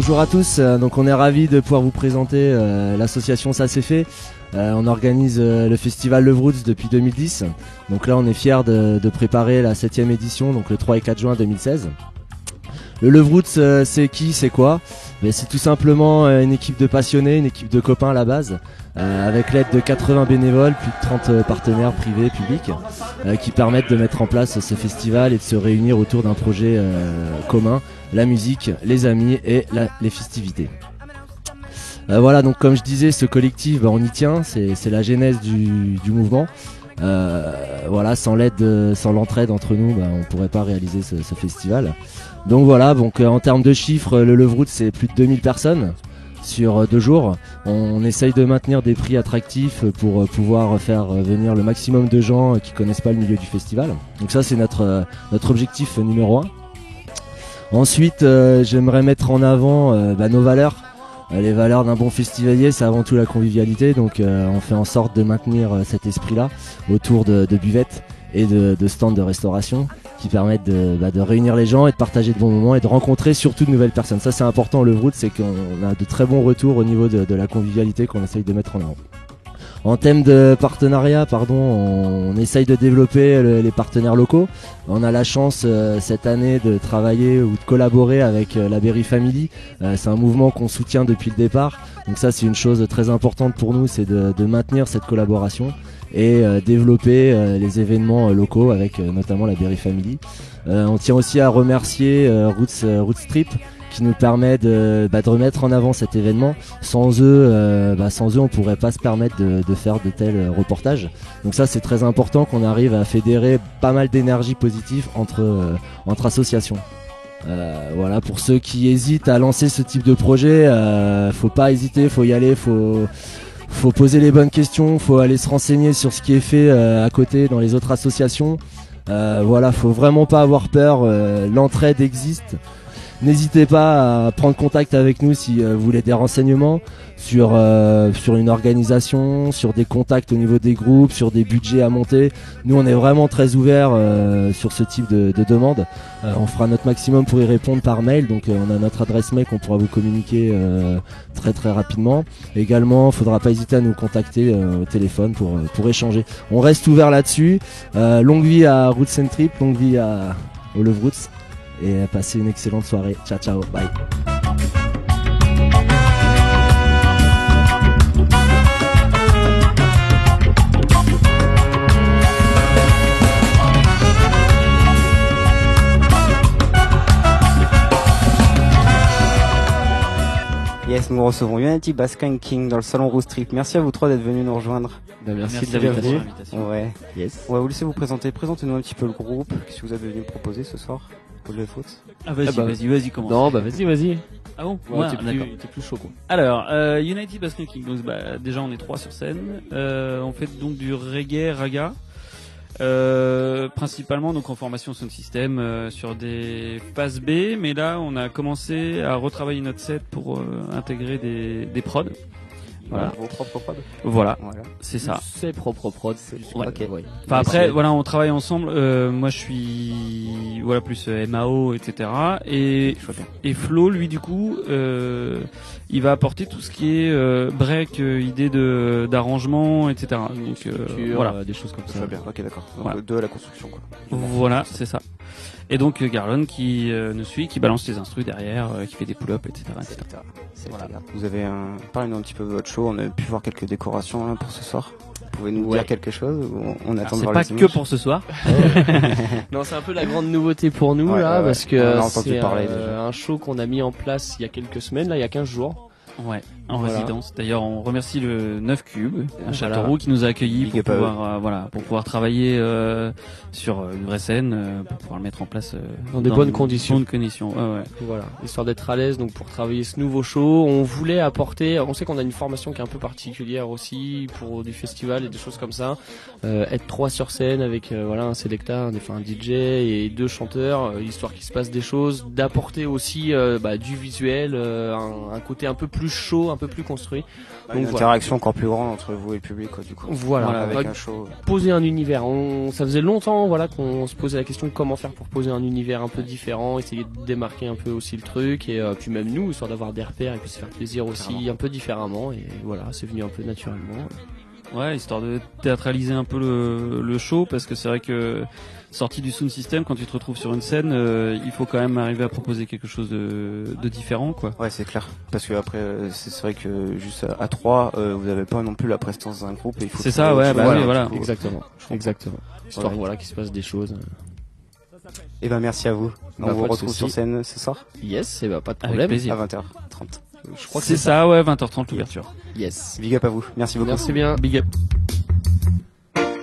bonjour à tous. Donc on est ravis de pouvoir vous présenter l'association Ça c'est fait. On organise le festival Le Vroots depuis 2010. Donc là on est fiers de préparer la 7e édition, donc le 3 et 4 juin 2016. Le Vroots, c'est qui, c'est quoi? C'est tout simplement une équipe de passionnés, une équipe de copains à la base, avec l'aide de 80 bénévoles, plus de 30 partenaires privés, publics, qui permettent de mettre en place ce festival et de se réunir autour d'un projet commun, la musique, les amis et les festivités. Voilà, donc comme je disais, ce collectif, on y tient, c'est la genèse du mouvement. Voilà, sans l'aide, sans l'entraide entre nous, on pourrait pas réaliser ce festival. Donc voilà, en termes de chiffres, le Vroots c'est plus de 2000 personnes sur 2 jours. On essaye de maintenir des prix attractifs pour pouvoir faire venir le maximum de gens qui connaissent pas le milieu du festival. Donc ça c'est notre objectif numéro 1. Ensuite, j'aimerais mettre en avant nos valeurs. Les valeurs d'un bon festivalier, c'est avant tout la convivialité, donc on fait en sorte de maintenir cet esprit-là autour de buvettes et de stands de restauration qui permettent de réunir les gens et de partager de bons moments et de rencontrer surtout de nouvelles personnes. Ça c'est important, le Vroots, c'est qu'on a de très bons retours au niveau de la convivialité qu'on essaye de mettre en avant. En thème de partenariat, on essaye de développer les partenaires locaux. On a la chance cette année de travailler ou de collaborer avec la Berry Family. C'est un mouvement qu'on soutient depuis le départ. Donc ça c'est une chose très importante pour nous, c'est de maintenir cette collaboration et développer les événements locaux avec notamment la Berry Family. On tient aussi à remercier Roots Trip qui nous permet de remettre en avant cet événement. Sans eux, on pourrait pas se permettre de faire de tels reportages. Donc ça c'est très important qu'on arrive à fédérer pas mal d'énergie positive entre associations. Voilà, pour ceux qui hésitent à lancer ce type de projet, faut pas hésiter, faut y aller, faut poser les bonnes questions, faut aller se renseigner sur ce qui est fait à côté dans les autres associations. Voilà, faut vraiment pas avoir peur, l'entraide existe. N'hésitez pas à prendre contact avec nous si vous voulez des renseignements sur une organisation, sur des contacts au niveau des groupes, sur des budgets à monter. Nous on est vraiment très ouverts sur ce type de demande. On fera notre maximum pour y répondre par mail, donc on a notre adresse mail qu'on pourra vous communiquer très très rapidement. Également, il faudra pas hésiter à nous contacter au téléphone pour échanger. On reste ouvert là-dessus. Longue vie à Roots and Trip, longue vie au Le Vroots. Et passez une excellente soirée. Ciao ciao, bye. Yes, nous recevons Unity Bass King dans le salon Roots Trip. Merci à vous trois d'être venus nous rejoindre. Merci de l'invitation. Ouais. Yes. On va vous laisser vous présenter. Présentez-nous un petit peu le groupe. Qu'est-ce que vous avez venu me proposer ce soir pour le foot? Vas-y, commence. Non, vas-y. Ah bon? Ouais, t'es plus chaud, quoi. Alors, United Bass King. Donc, déjà, on est 3 sur scène. On fait donc du reggae, raga. Principalement donc en formation sound system sur des phases B, mais là on a commencé à retravailler notre set pour intégrer des prods. Voilà. Vos propres prods. Voilà. C'est ça. C'est propre prod. Ouais. Ok. Ouais. Enfin après, voilà, on travaille ensemble. Moi, je suis plus MAO, etc. Et Flo, lui, du coup, il va apporter tout ce qui est break, idée d'arrangement, etc. Donc voilà, des choses comme ça. Je vois bien. Ok, d'accord. Donc Voilà. deux à la construction, quoi. Voilà, c'est ça. Et donc Garlon qui nous suit, qui balance les instrus derrière, qui fait des pull-ups, etc. Voilà. Vous avez parlez-nous un petit peu de votre show. On a pu voir quelques décorations là, pour ce soir. Vous pouvez nous dire quelque chose ou on attend de c'est voir pas les que images pour ce soir. Non, c'est un peu la grande nouveauté pour nous parce que on a entendu c'est parler déjà. un show qu'on a mis en place il y a quelques semaines, là il y a 15 jours. Ouais, en Voilà. résidence. D'ailleurs, on remercie le 9 Cube à Voilà. Châteauroux qui nous a accueillis Big pour up à pouvoir, pour pouvoir travailler sur une vraie scène, pour pouvoir le mettre en place Dans des bonnes conditions. Bonnes conditions. Ouais. Voilà, histoire d'être à l'aise donc pour travailler ce nouveau show. On voulait apporter, on sait qu'on a une formation qui est un peu particulière aussi pour du festival et des choses comme ça. Être 3 sur scène avec un selecta, un DJ et 2 chanteurs, histoire qu'il se passe des choses, d'apporter aussi du visuel, un côté un peu plus plus chaud, un peu plus construit. Donc, une interaction encore plus grande entre vous et le public, quoi, du coup. Voilà, avec un show. Poser un univers. Ça faisait longtemps, voilà, qu'on se posait la question de comment faire pour poser un univers un peu différent, essayer de démarquer un peu aussi le truc, et puis même nous, histoire d'avoir des repères et puis se faire plaisir aussi un peu différemment. Et voilà, c'est venu un peu naturellement. Ouais, histoire de théâtraliser un peu le show, parce que c'est vrai que sorti du sound system, quand tu te retrouves sur une scène, il faut quand même arriver à proposer quelque chose de différent, quoi. Ouais, c'est clair. Parce que après, c'est vrai que juste à 3, vous avez pas non plus la prestance d'un groupe. Et il faut c'est ça, ouais, bah oui, voilà. Exactement. Histoire, voilà, qu'il se passe des choses. Et ben, merci à vous. On vous retrouve sur scène ce soir. Yes, et pas de Avec problème. plaisir. À 20h30. Je crois que c'est ça, ouais, 20h30 l'ouverture. Yes. Big up à vous. Merci beaucoup. Merci bien. Big up.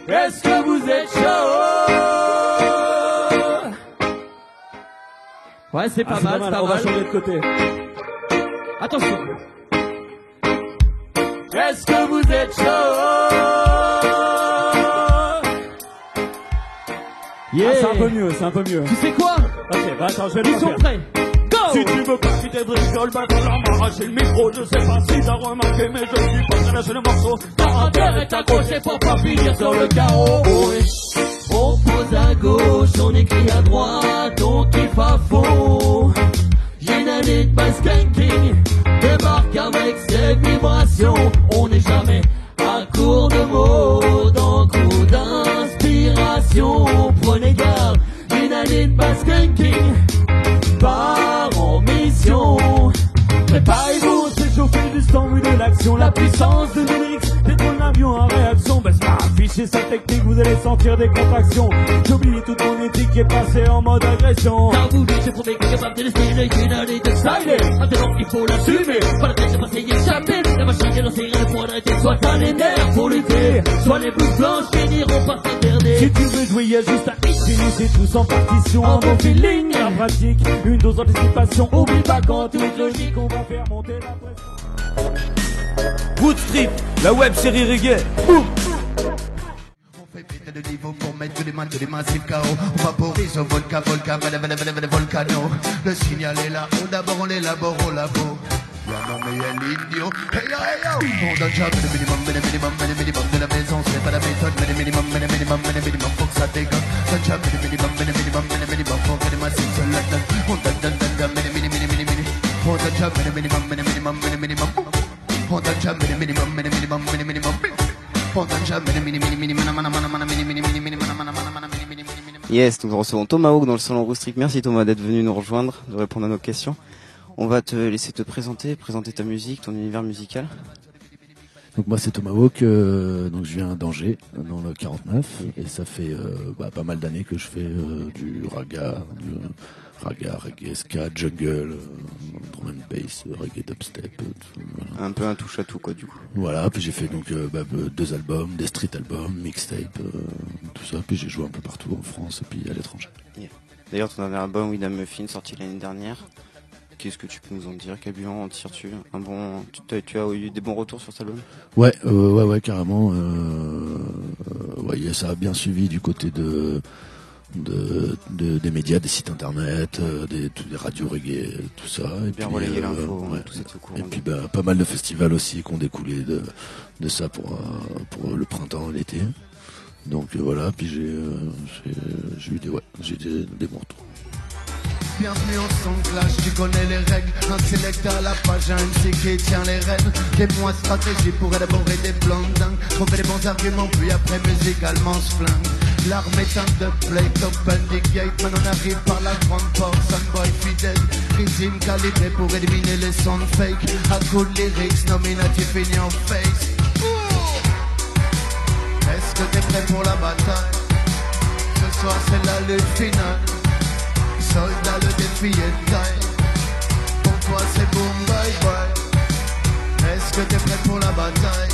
Est-ce que vous êtes chaud? Ouais, c'est pas mal, c'est pas mal. On va changer de côté. Attention. Est-ce que vous êtes chaud? Yeah. Ah, c'est un peu mieux, c'est un peu mieux. Tu sais quoi? Ok, bah attends, je vais le Ils sont faire. prêts. Go! Si tu veux pas quitter de rigole, bah va leur m'arracher le micro. Je sais pas si t'as remarqué, mais je suis pas très lâcher le morceau. T'as intérêt à t'accrocher pour pas finir sur le carreau. On pose à gauche, on écrit à droite, on kiffe à fond. J'ai une année de bass skanking, débarque avec ses vibrations. On n'est jamais à court de mots, d'un coup d'inspiration. Prenez garde, une année de bass skanking part en mission. Préparez-vous, c'est chauffer du stand, oui de l'action. La puissance de Nélix, détrône l'avion en réaction. Baisse pas, afficher sa technique, vous allez sentir des contractions. J'oublie toute mon éthique qui est passée en mode agression. T'as voulu, j'ai prouvé que capable de laisser une année de styler. Maintenant il faut l'assumer, pas la tête de passer échapper. La machine est lancée, rien pour arrêter. Soit t'as les nerfs pour lutter, soit les blouses blanches finiront par s'interner. Si tu veux jouer, y a juste un X, finissez tous en partition. En bon feeling, la pratique, une dose d'anticipation. Oublie pas quand tout est logique, on va faire monter la pression. Wood Strip, la web série reggae. Boum. On fait péter de niveau pour mettre tous les massifs KO. On vaporise au volcano. Le signal est là, d'abord on l'élabore au labo. Y'a non mais y'a l'idiot. Hey yo, hey yo. On donne jamais le minimum de la maison. C'est pas la méthode, mais le minimum, faut que ça dégonne. Donne jamais le minimum, faut que les massifs se la donnent. On donne, mini. On donne jamais le minimum. On donne jamais le minimum. Yes, nous recevons Thomas Hawk dans le salon Roustric. Merci Thomas d'être venu nous rejoindre, de répondre à nos questions. On va te laisser te présenter ta musique, ton univers musical. Donc moi c'est Thomas Hawk, donc je viens d'Angers, dans le 49, et ça fait pas mal d'années que je fais du raga, reggae, ska, jungle, drum and bass, reggae dubstep. Voilà. Un peu un touche à tout quoi du coup. Voilà, puis j'ai fait donc 2 albums, des street albums, mixtape, tout ça, puis j'ai joué un peu partout en France et puis à l'étranger. Yeah. D'ailleurs ton dernier album With a Muffin sorti l'année dernière. Qu'est-ce que tu peux nous en dire? Quel bilan en tires-tu? Tu as eu des bons retours sur cet album? Ouais, carrément. Ça a bien suivi du côté des médias, des sites internet, des radios reggae, tout ça. Et bien puis, relayé l'info, tout ça tout court. Et puis pas mal de festivals aussi qui ont découlé de ça pour le printemps et l'été. Donc voilà, puis j'ai eu des bons retours. Bienvenue au son clash, tu connais les règles. Un select à la page, un MC qui tient les rênes. Des mois stratégie pour élaborer des plans dingues. Trouver les bons arguments, puis après musicalement se flingue. L'arme est un de plate, open the gate. Maintenant on arrive par la grande porte, Sunboy fidèle. Résine calibré pour éliminer les sons fake. À coup de lyrics, nominatif in your face. Est-ce que t'es prêt pour la bataille? Ce soir c'est la lutte finale. Soldat, le défi est taille. Pour toi c'est boom bye bye. Est-ce que t'es prêt pour la bataille?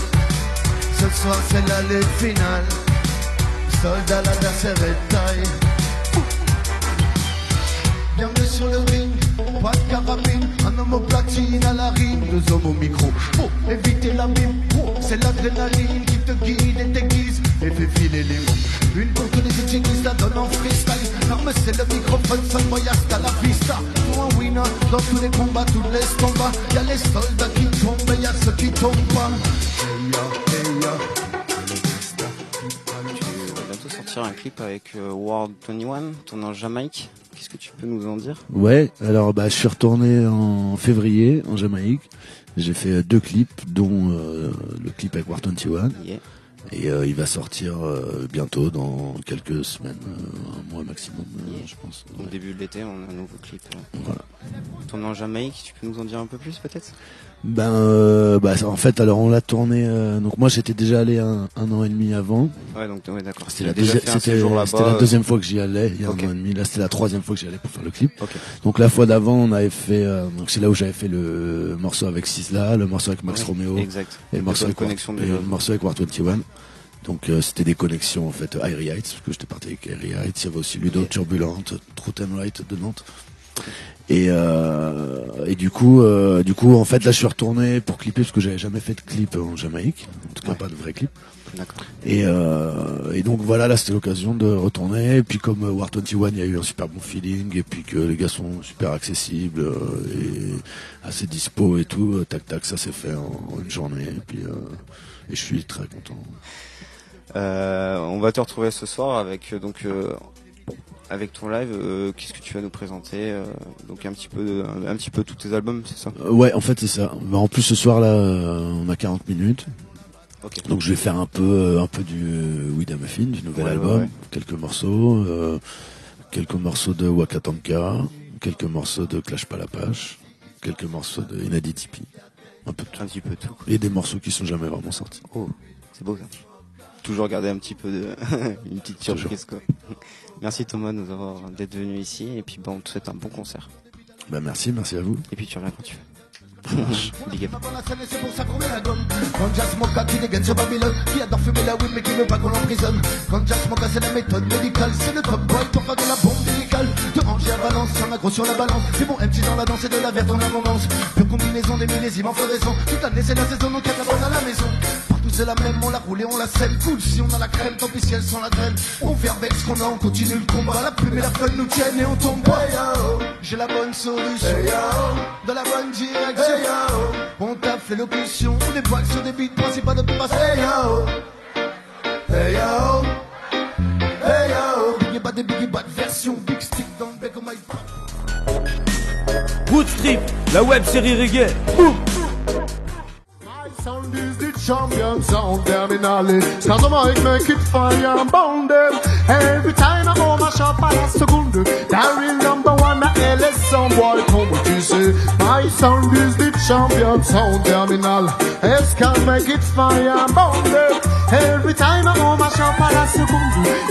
Ce soir c'est la lutte finale. Soldat, l'adversaire est taille. Bienvenue sur le ring, pas de carabine. Un homme au platine à la rime, 2 hommes au micro. Pour éviter l'abîme, c'est l'adrénaline qui te guide et t'aiguise et fait filer les mots. Une pour tous les utilistes, la donne en freestyle. L'arme c'est le microphone, son voyage à la vista. Pour un winner, dans tous les combats, tous les combats. Y'a les soldats qui bientôt sortir un clip avec World 21, tourné en Jamaïque. Qu'est-ce que tu peux nous en dire? Ouais, alors je suis retourné en février en Jamaïque. J'ai fait 2 clips, dont le clip avec War 21. Yeah. Et il va sortir bientôt, dans quelques semaines, un mois maximum, je pense. Au début de l'été, on a un nouveau clip. Voilà. Tourné en Jamaïque, tu peux nous en dire un peu plus peut-être? En fait, alors on l'a tourné. Donc moi, j'étais déjà allé un an et demi avant. Ouais, donc ouais, d'accord. C'était la deuxième fois que j'y allais, il y a un an et demi. Là, c'était la 3e fois que j'y allais pour faire le clip. Okay. Donc la fois d'avant, on avait fait. Donc c'est là où j'avais fait le morceau avec Sisla, le morceau avec Max Romeo, exact. Et le morceau avec War 21. Donc c'était des connexions en fait, Airy Heights, parce que j'étais parti avec Airy Heights. Il y avait aussi Ludo Turbulente, Truth and Right de Nantes. Et du coup en fait là je suis retourné pour clipper parce que j'avais jamais fait de clip en Jamaïque, en tout cas pas de vrai clip. D'accord. Et donc voilà, là c'était l'occasion de retourner. Et puis comme War 21, il y a eu un super bon feeling, et puis que les gars sont super accessibles et assez dispo et tout, tac ça s'est fait en une journée. Et puis et je suis très content. On va te retrouver ce soir avec avec ton live. Qu'est-ce que tu vas nous présenter? Donc un petit peu tous tes albums, c'est ça? Ouais, en fait c'est ça. En plus ce soir là, on a 40 minutes. Okay. Donc je vais faire un peu du Wida Muffin, du nouvel album, quelques morceaux de Wakatanka, quelques morceaux de Clash Palapash, quelques morceaux de Inadi Tipi, un petit peu tout. Et des morceaux qui sont jamais vraiment sortis. Oh, c'est beau ça. Toujours garder un petit peu une petite surprise quoi. Merci Thomas d'être venu ici, et puis on te souhaite un bon concert. Merci à vous. Et puis tu reviens quand tu veux. Big up. C'est pour ça qu'on met la gomme. Quand Jazz Moka qui dégaine sur Babylone, qui adore fumer la weed mais qui veut pas qu'on l'emprisonne. Quand Jazz Moka c'est la méthode médicale, c'est le top boy pour faire de la bombe médicale. De Angers à Valence, un agro sur la balance. C'est bon MC dans la danse et de la verte en abondance. Pure combinaison des millésimes en floraison. Toute l'année c'est la saison, donc y'a de la bonne à la maison. Partout c'est la même, on l'a roulé, on la scelle. Cool si on a la crème, tant pis si elle sent la graine. On fait avec ce qu'on a, on continue le combat. La plume et la feuille nous tiennent et on tombe pas. Hey, yo, j'ai la bonne solution. Hey, yo, dans la bonne direction. Hey, yo, on tape l'élocution, des poils sur des beats, principal de passer. Hey yo, hey yo, hey yo, Biggie Bad version, Big Stick dans le bec comme my. Root Strip, la web série reggae. Boum. Sound is the champion sound terminale. Cause the mic make it fire and bound them. Every time I go my shop I last second. Darryl number 1 a LS sound boy come what you say. My sound is the champion sound terminal. S can make it fire and bound them. Every time I go my shop I last second.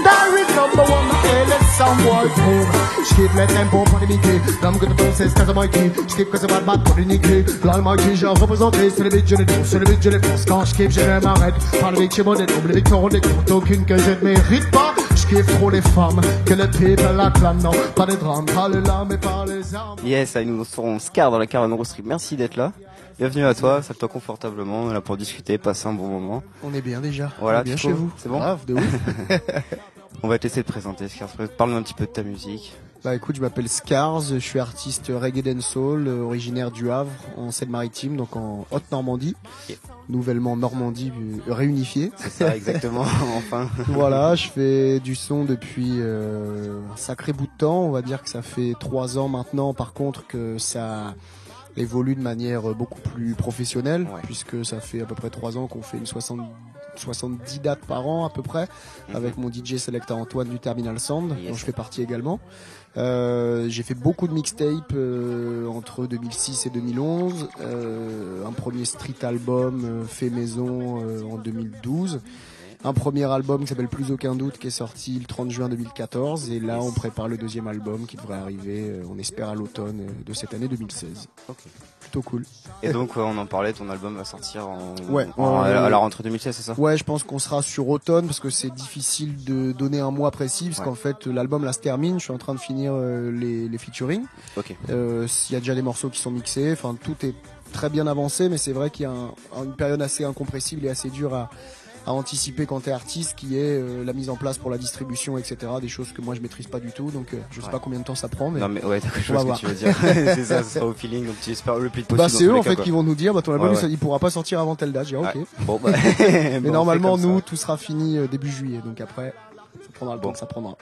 Darryl number 1 a LS sound boy come. Skip let tempo pour les Mickey. L'homme que tu penses c'est cause Mikey. Skip cause c'est bad pour les niquer. L'Almighty j'ai représenté sur les beats je les danse. Sur les beats je les fonce. Quand je kiffe je ne m'arrête. Par le beat chez mon détombe. Les victoires on décompte. Aucune que je ne mérite pas. Je kiffe trop les femmes. Que le people acclame. Non pas les drames. Pas les larmes et pas les armes. Yes, nous serons Scar dans la caravane Rostrip. Merci d'être là. Bienvenue à toi, installe-toi confortablement, on est là pour discuter, passer un bon moment. On est bien déjà. Voilà, on est bien chez vous. C'est bon. Grave, de ouf. On va te laisser te présenter, Scar. Parle-nous un petit peu de ta musique. Bah écoute, je m'appelle Scars, je suis artiste reggae dancehall, originaire du Havre, en Seine-Maritime, donc en Haute-Normandie, nouvellement Normandie réunifiée. C'est ça, exactement, enfin. Voilà, je fais du son depuis un sacré bout de temps, on va dire que ça fait 3 ans maintenant, par contre que ça évolue de manière beaucoup plus professionnelle, puisque ça fait à peu près 3 ans qu'on fait une 70 dates par an à peu près, avec mon DJ Selecta Antoine du Terminal Sound, dont je fais partie également. J'ai fait beaucoup de mixtapes entre 2006 et 2011, un premier street album fait maison en 2012, un premier album qui s'appelle Plus aucun doute qui est sorti le 30 juin 2014, et là on prépare le deuxième album qui devrait arriver, on espère à l'automne de cette année 2016. Okay. Plutôt cool. Et donc on en parlait, ton album va sortir à la rentrée 2016, c'est ça? Ouais, je pense qu'on sera sur automne parce que c'est difficile de donner un mois précis parce qu'en fait l'album là se termine, je suis en train de finir les featuring. Okay. Il y a déjà des morceaux qui sont mixés, enfin tout est très bien avancé, mais c'est vrai qu'il y a une période assez incompressible et assez dure à anticiper quand t'es artiste, qui est la mise en place pour la distribution, etc. Des choses que moi je maîtrise pas du tout, donc je sais pas combien de temps ça prend, mais non mais ouais, d'accord, je vois ce que tu veux dire. C'est ça, ça sera au feeling, donc tu espères le plus possible. Bah c'est eux en fait qui vont nous dire, bah ton album il pourra pas sortir avant telle date. J'ai ok. Bon, bah, mais normalement nous tout sera fini début juillet, donc après Ça prendra le temps que ça prendra.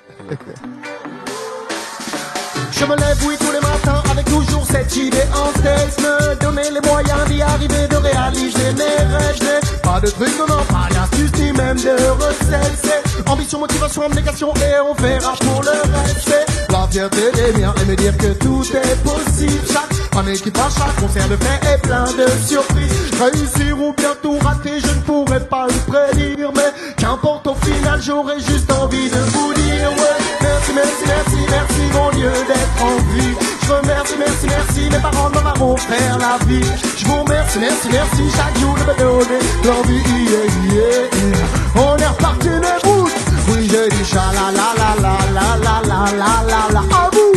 Je me lève, oui, tous les matins avec toujours cette idée en tête. Me donner les moyens d'y arriver, de réaliser mes rêves. Je n'ai pas de trucs, non, pas d'astuces, ni même de recettes. C'est ambition, motivation, abnégation et on verra pour le reste. C'est la fierté des miens et me dire que tout est possible. Chaque année qui passe, chaque concert de fait est plein de surprises. Réussir ou bien tout rater, je ne pourrais pas le prédire. Mais qu'importe, au final, j'aurais juste envie de vous dire, ouais, merci, merci, merci, merci, mon Dieu, d'être en vie. Je remercie, merci, merci, mes parents m'ont offert la vie. Je vous remercie, merci, merci, chaque jour de me donner l'envie, yeah, yeah, yeah. On est reparti de bout. Oui, je dis cha-la-la-la-la-la-la-la-la-la-la. À vous.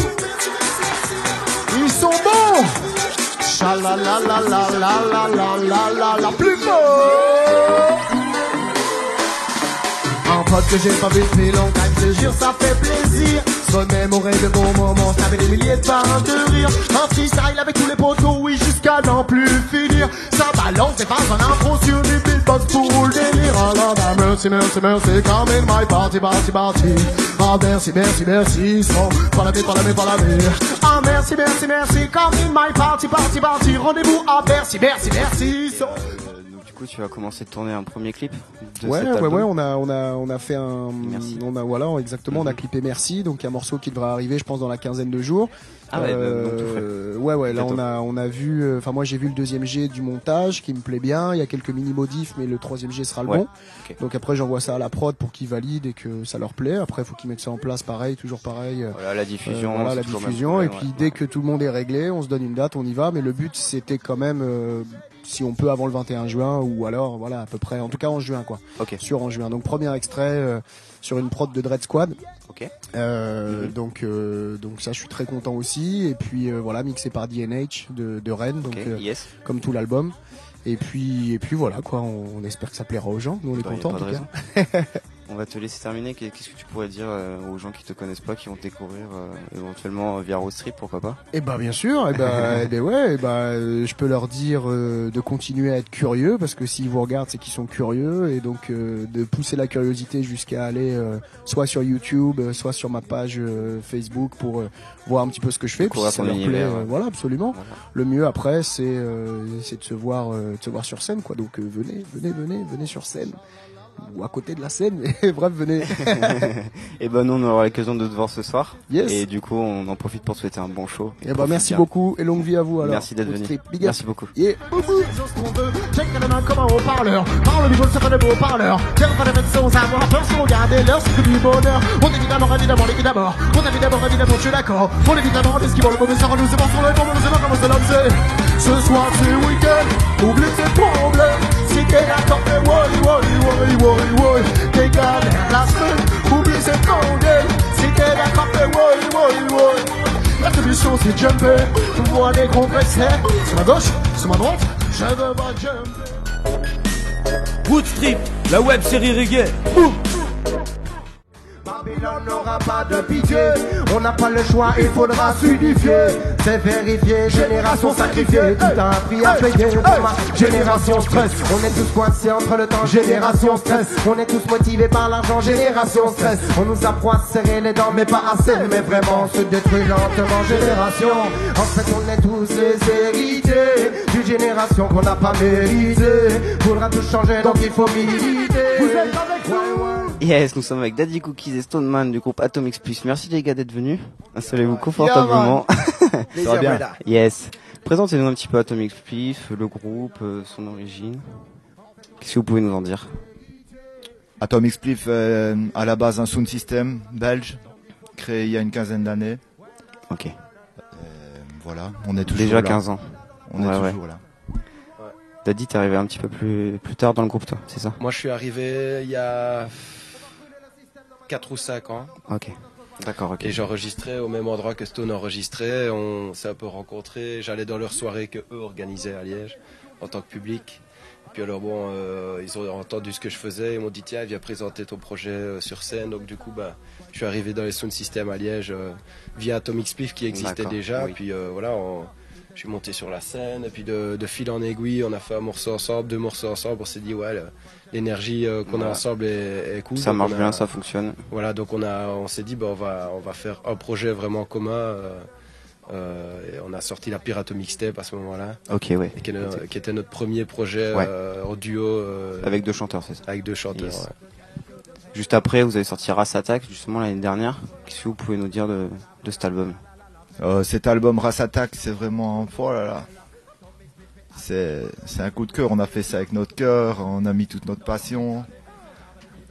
Ils sont bons. Cha-la-la-la-la-la-la-la-la-la. Plus fort. Un pote que j'ai pas vu depuis longtemps, je te jure, ça fait plaisir. Se remémorer de bons moments, ça fait des milliers de barres de rire. Un freestyle avec tous les poteaux, oui, jusqu'à n'en plus finir. Ça balance des phases en impro sur du beatbox pour le délire. Alors, merci, merci, merci, come in my party, party, party. Ah, merci, merci, merci, sans pas la vie, pas la vie, pas la vie. Ah, merci, merci, merci, come in my party, party, party. Rendez-vous à merci, merci, merci, sans... Tu vas commencer de tourner un premier clip de ouais, cet album. ouais, on a fait un, Merci. voilà, exactement, on a clippé Merci, donc un morceau qui devra arriver, je pense, dans la quinzaine de jours. Ah ouais, donc tout fait. Ouais, là on a vu, enfin moi j'ai vu le deuxième G du montage qui me plaît bien, il y a quelques mini modifs, mais le troisième G sera le bon. Okay. Donc après j'envoie ça à la prod pour qu'ils valident et que ça leur plaît. Après faut qu'ils mettent ça en place, pareil, toujours pareil. Voilà la diffusion. Voilà la diffusion, et puis dès que tout le monde est réglé, on se donne une date, on y va. Mais le but c'était quand même si on peut avant le 21 juin ou alors voilà à peu près, en tout cas en juin quoi. Okay. Sur en juin. Donc premier extrait sur une prod de Dread Squad. Okay. Donc ça je suis très content aussi, et puis voilà, mixé par DNH de Rennes, donc yes. comme tout l'album, et puis voilà quoi, on espère que ça plaira aux gens, nous on est contents en tout cas. On va te laisser terminer. Qu'est-ce que tu pourrais dire aux gens qui te connaissent pas, qui vont te découvrir éventuellement via Road Trip, pourquoi pas? Eh ben bien sûr, je peux leur dire de continuer à être curieux, parce que s'ils vous regardent c'est qu'ils sont curieux, et donc de pousser la curiosité jusqu'à aller soit sur YouTube, soit sur ma page Facebook pour voir un petit peu ce que je fais, puis si ça leur plaît, voilà, absolument. Voilà. Le mieux après c'est de se voir sur scène quoi. Donc venez sur scène. Ou à côté de la scène, mais bref, venez. Et ben nous on aura l'occasion de te voir ce soir. Yes. Et du coup on en profite pour te souhaiter un bon show. Et ben merci beaucoup et longue vie à vous alors. Merci d'être venu. Merci beaucoup. Yeah. Check les mains comme un haut-parleur. Parle au niveau de ce fait de beau-parleur. Tiens pas de sans avoir peur, sans regarder l'heure, c'est que du bonheur. On est évidemment, l'équipe d'abord. On est évidemment, je suis d'accord. On est évidemment, ce qui vont le mauvais sort, nous c'est bon sur le temps, nous c'est pas comment c'est lancé. Ce soir c'est week-end, oublie tes problèmes. Si t'es d'accord, fais woy. T'es galère la semaine, oublie cette candelle. Si t'es d'accord, fais woy. La solution c'est jumper. Tu vois des gros pressés. Sur ma gauche, sur ma droite, je veux pas jumper. Road Trip, la web série reggae. Boum. Babylone n'aura pas de pitié. On n'a pas le choix, il faudra s'unifier. C'est vérifié, génération sacrifiée. Tout a un prix à payer pour ma génération stress. On est tous coincés entre le temps, génération stress. On est tous motivés par l'argent, génération stress. On nous apprend à serrer les dents, mais pas assez. Mais vraiment, on se détruit lentement, génération. En fait, on est tous les hérités d'une génération qu'on n'a pas méritée. Faudra tout changer, donc il faut militer. Vous êtes avec moi? Yes, nous sommes avec Daddy Cookies et Stoneman du groupe Atomic Spliff. Merci les gars d'être venus. Installez-vous confortablement. Ça va bien. Yes. Présentez-nous un petit peu Atomic Spliff, le groupe, son origine. Qu'est-ce que vous pouvez nous en dire? Atomic Spliff, à la base un sound system belge, créé il y a une quinzaine d'années. Ok. Voilà, on est toujours déjà là. 15 ans. On est toujours là. Daddy, t'es arrivé un petit peu plus tard dans le groupe, toi, c'est ça? Moi, je suis arrivé il y a 4 ou 5 ans. Ok. D'accord, ok. Et j'enregistrais au même endroit que Stone enregistrait. On s'est un peu rencontrés. J'allais dans leurs soirées que eux organisaient à Liège en tant que public. Et puis alors bon, ils ont entendu ce que je faisais. Ils m'ont dit tiens, viens présenter ton projet sur scène. Donc du coup, je suis arrivé dans les sound systems à Liège via Atomic Spliff qui existait déjà. Oui. Puis voilà, je suis monté sur la scène et puis de fil en aiguille, on a fait un morceau ensemble, 2 morceaux ensemble. On s'est dit ouais, l'énergie qu'on a ensemble est cool. Ça marche bien, ça fonctionne. Voilà, donc on s'est dit on va faire un projet vraiment commun. Et on a sorti la Pirate Mixtape à ce moment-là. Ok, ouais. Et qui était notre premier projet en duo. Avec 2 chanteurs, c'est ça? Avec 2 chanteurs, yes. Juste après, vous avez sorti Race Attack, justement l'année dernière. Qu'est-ce que vous pouvez nous dire de cet album? Cet album Race Attack, c'est vraiment... Oh là là. C'est un coup de cœur. On a fait ça avec notre cœur. On a mis toute notre passion,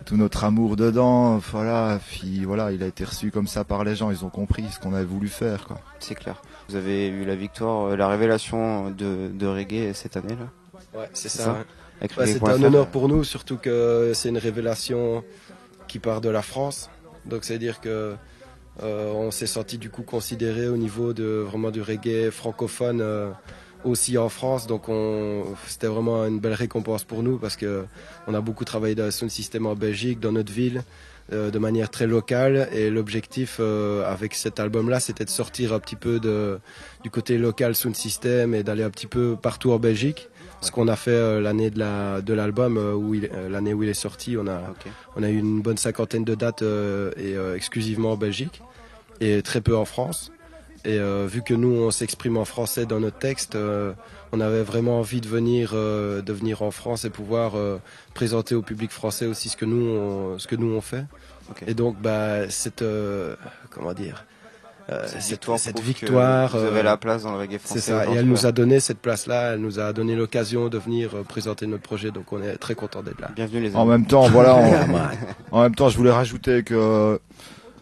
tout notre amour dedans. Voilà. Puis voilà, il a été reçu comme ça par les gens. Ils ont compris ce qu'on avait voulu faire, quoi. C'est clair. Vous avez eu la victoire, la révélation de reggae cette année là. Ouais, c'est ça. Ouais, c'est un honneur pour nous, surtout que c'est une révélation qui part de la France. Donc c'est à dire que on s'est senti du coup considéré au niveau de vraiment du reggae francophone aussi en France. Donc c'était vraiment une belle récompense pour nous parce que on a beaucoup travaillé dans le sound system en Belgique, dans notre ville, de manière très locale. Et l'objectif avec cet album-là, c'était de sortir un petit peu du côté local sound system et d'aller un petit peu partout en Belgique. Ce qu'on a fait l'année de l'album, l'année où il est sorti, on a eu une bonne 50aine de dates et exclusivement en Belgique et très peu en France. Et vu que nous on s'exprime en français dans notre texte, on avait vraiment envie de venir en France et pouvoir présenter au public français aussi ce que nous on fait. Okay. Et donc cette victoire, vous avez la place dans le reggae français. C'est ça, et elle nous a donné cette place-là, elle nous a donné l'occasion de venir présenter notre projet, donc on est très content d'être là. Bienvenue les amis. En même temps, voilà, en même temps, je voulais rajouter que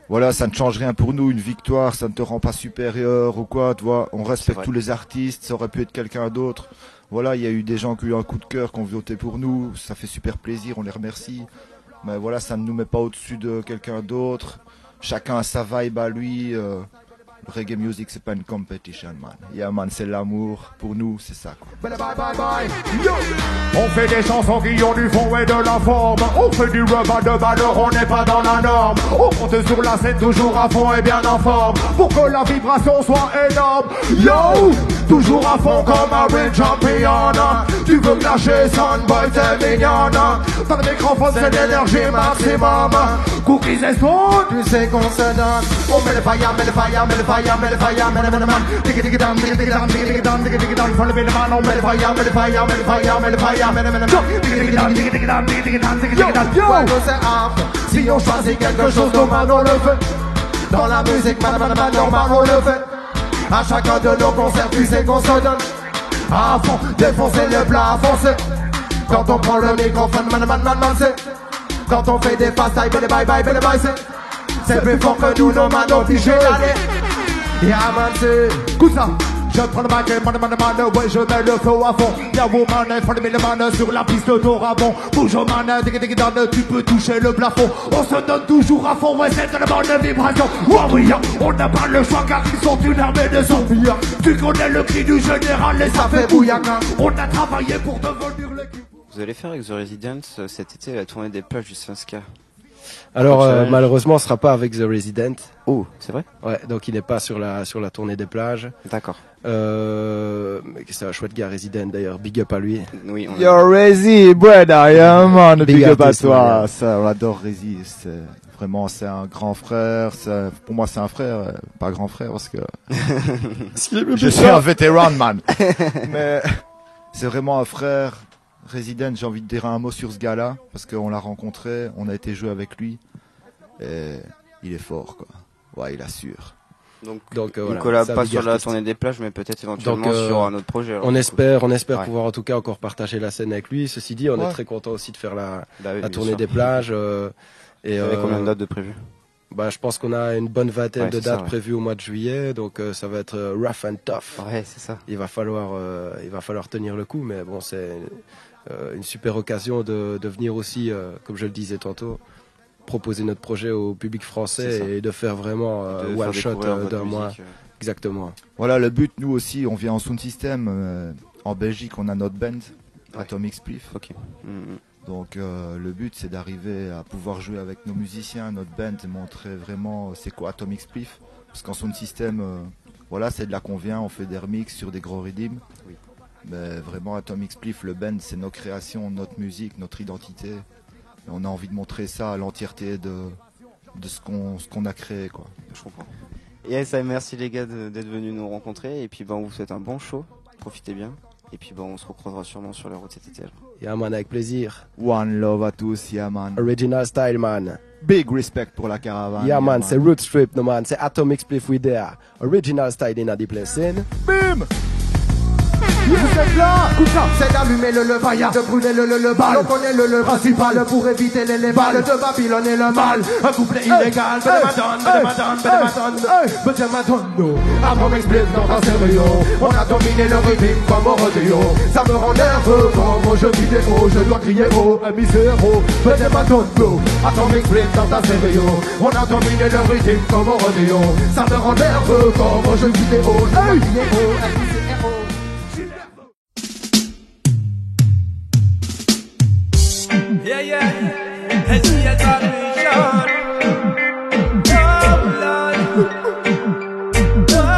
voilà, ça ne change rien pour nous, une victoire, ça ne te rend pas supérieur ou quoi, tu vois, on respecte tous les artistes, ça aurait pu être quelqu'un d'autre. Voilà, il y a eu des gens qui ont eu un coup de cœur, qui ont voté pour nous, ça fait super plaisir, on les remercie. Mais voilà, ça ne nous met pas au-dessus de quelqu'un d'autre. Chacun a sa vibe à lui. Reggae music, c'est pas une competition, man. Yeah, man, c'est l'amour. Pour nous, c'est ça, quoi. Bye, bye, bye. Yo. On fait des chansons qui ont du fond et de la forme. On fait du repas de valeur, on n'est pas dans la norme. On compte sur la scène toujours à fond et bien en forme. Pour que la vibration soit énorme. Yo, toujours à fond comme un real champion. Tu veux clasher, Sunboy, t'es mignonne. Dans le microphone, c'est l'énergie maximum. Cookies et spoon, tu sais qu'on se donne. On met le fire, met le fire, met le fire. Met the fire, met the man, dig it down, dig it down, dig it down, dig it down, follow me the man, met the fire, met the fire, met the fire, met the fire, met the man, dig it down, dig it down, dig it down, dig it down. Ouais, nous c'est after. Si on choisit quelque chose, normal on le fait. Dans la musique, normal on le fait. À chacun de nos concerts, tu sais qu'on se donne. À fond, défoncer le plat, foncer. Quand on prend le microphone, man, c'est. Quand on fait des fast time, bye, c'est plus fort que nous, nos manos, figés, allez. Yeah man, c'est écoute ça. Je prends le mic et man, ouais je mets le flow à fond. Y'a woman, follow me le man sur la piste d'Orabon. Bouge au man, dig down, tu peux toucher le plafond. On se donne toujours à fond, ouais c'est de la bonne vibration. Oh oui, on n'a pas le choix car ils sont une armée de zombies. Tu connais le cri du général et ça fait bouillaka. On a travaillé pour devenir l'équipe. Vous allez faire avec The Residents cet été la tournée des plages du Svenska. Alors malheureusement, on sera pas avec The Resident. Oh, c'est vrai. Ouais, donc il n'est pas sur la tournée des plages. D'accord. C'est un chouette gars, Resident d'ailleurs. Big up à lui. Oui. Yo Rezi, brother, yeah man, big up à toi. Ça, on adore Rezi. Vraiment, c'est un grand frère. Pour moi, c'est un frère, pas grand frère parce que je suis un vétéran, man. Mais c'est vraiment un frère. Resident, j'ai envie de dire un mot sur ce gars-là, parce qu'on l'a rencontré, on a été jouer avec lui, et il est fort, quoi. Ouais, il assure. Donc Nicolas, pas sur la tournée des plages, mais peut-être éventuellement sur un autre projet. Alors, on espère pouvoir en tout cas encore partager la scène avec lui. Ceci dit, on est très content aussi de faire la tournée des plages. Et vous avez combien de dates de prévues? Je pense qu'on a une bonne vingtaine de dates prévues au mois de juillet, donc ça va être rough and tough. Ouais, c'est ça. Il va falloir tenir le coup, mais bon, c'est une super occasion de venir aussi, comme je le disais tantôt, proposer notre projet au public français et de faire vraiment one shot d'un mois. Exactement. Voilà, le but, nous aussi, on vient en sound system. En Belgique, on a notre band, Atomic Spliff. Ok. Donc le but, c'est d'arriver à pouvoir jouer avec nos musiciens, notre band, et montrer vraiment c'est quoi Atomic Spliff. Parce qu'en sound system, Voilà, c'est de là qu'on vient, on fait des remixes sur des gros rythmes. Oui. Mais vraiment, Atomic Spliff, le band, c'est nos créations, notre musique, notre identité. Et on a envie de montrer ça à l'entièreté de ce qu'on a créé, quoi. Je comprends. Yes, merci les gars d'être venus nous rencontrer. Et puis on vous souhaite un bon show. Profitez bien. Et puis on se recroisera sûrement sur la route cet été. Yeah man, avec plaisir. One love à tous, yeah man. Original style man. Big respect pour la caravane. Yeah man, c'est Root Strip no man, c'est Atomic Spliff we there. Original style in a the place in. Bim! Vous êtes là, écoute ça, c'est d'allumer le levaillard, de brûler le bal. On connaît le principal pour éviter les balles de Babylone et le mal. Un couplet illégal, Madonna. Atomic Spliff dans ta stéréo. On a dominé le rythme comme au rodéo. Ça me rend nerveux quand mon jeu vidéo. Je dois crier haut, miséreux, Madonna. Atomic Spliff dans ta stéréo. On a dominé le rythme comme au rodéo. Ça me rend nerveux quand mon jeu vidéo. Je dois crier haut, miséreux. Yeah, yeah, it's the adoration. Oh, Lord. Oh, Lord.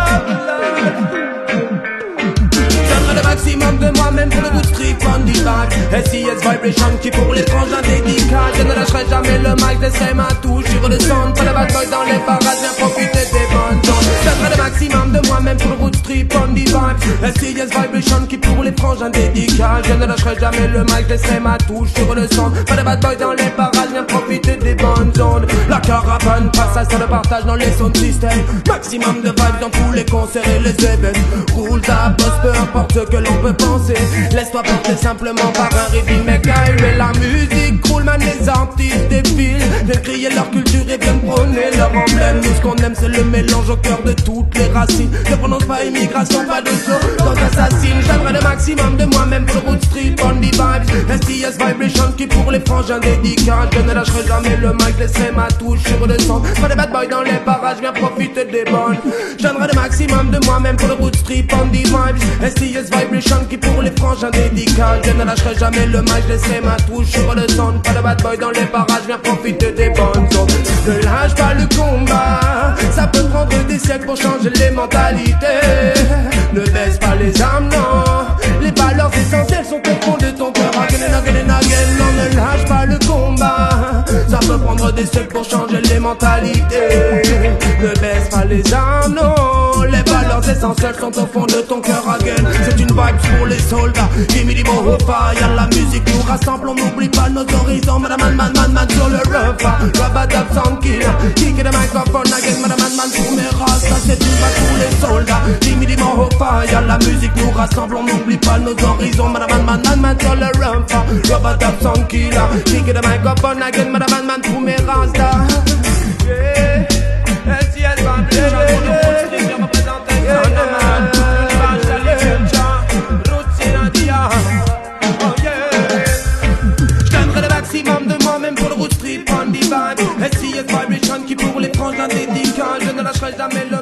J'aimerais le maximum de moi-même pour le bout de strip on the back. SIS Vibration qui pour les frangins dédicaces. Je ne lâcherai jamais le mic, laisserai ma touche sur le son. Pas de bad boy dans les parages, viens profiter des bonnes zones. J'aimerais le maximum de moi-même pour le bout de strip on the back. SIS Vibration qui pour les frangins dédicaces. Je ne lâcherai jamais le mic, laisserai ma touche sur le son. Pas de bad boy dans les parages, viens profiter des bonnes zones. La caravane passe à le partage dans les sound systems. Maximum de vibes dans tous les concerts et les événements. Roule ta bosse, peu importe ce que l'on peut penser. Laisse-toi porter simplement par un rythme mécaï. Mais la musique roule, man, les artistes défilent. Viennent crier leur culture et viennent prôner leur emblème. Nous ce qu'on aime c'est le mélange au cœur de toutes les racines. Ne prononce pas immigration, pas de saut quand assassine. J'aimerais le maximum de moi-même pour Root Strip on the vibes. STS Vibration qui pour les frangins dédicaces. Je ne lâcherai jamais le mic, laisserai ma touche sur le son. Pas de bad boy dans les parages, viens profiter des bonnes. J'aimerais le maximum de moi-même pour le Root Strip on the vibes. STS Vibration qui pour les frangins dédicaces. Je ne lâcherai jamais le mic, laisserai ma touche sur le son. Pas de bad boy dans les parages, viens profiter des bonnes zones. Ne lâche pas le combat, ça peut prendre des siècles pour changer les mentalités. Ne baisse pas les armes, non. Les valeurs essentielles sont au fond de ton cœur. Again and again and again, non, ne lâche pas le combat. Ça peut prendre des siècles pour changer les mentalités. Ne baisse pas les armes, non. Les valeurs essentielles sont au fond de ton cœur. Again, c'est une vibe pour les soldats. Gimme the more fire, la musique nous rassemble, on n'oublie pas nos horizons. Man sur le repas, Rabadab sound killer. Kick the microphone again, man pour mes races. Ça c'est une vibe pour les soldats. Gimme the more fire, la musique nous rassemble, on n'oublie pas nos horizons. Man sur le repas, Rabadab sound killer. Kick the microphone again, man pour mes races. Yeah, STS Vibration pour le Root Strip, je représente un man. Maximum de moi-même pour le Root Strip on the vibe. STS Vibration qui pour les frangins dédicaces. Je ne lâcherai jamais le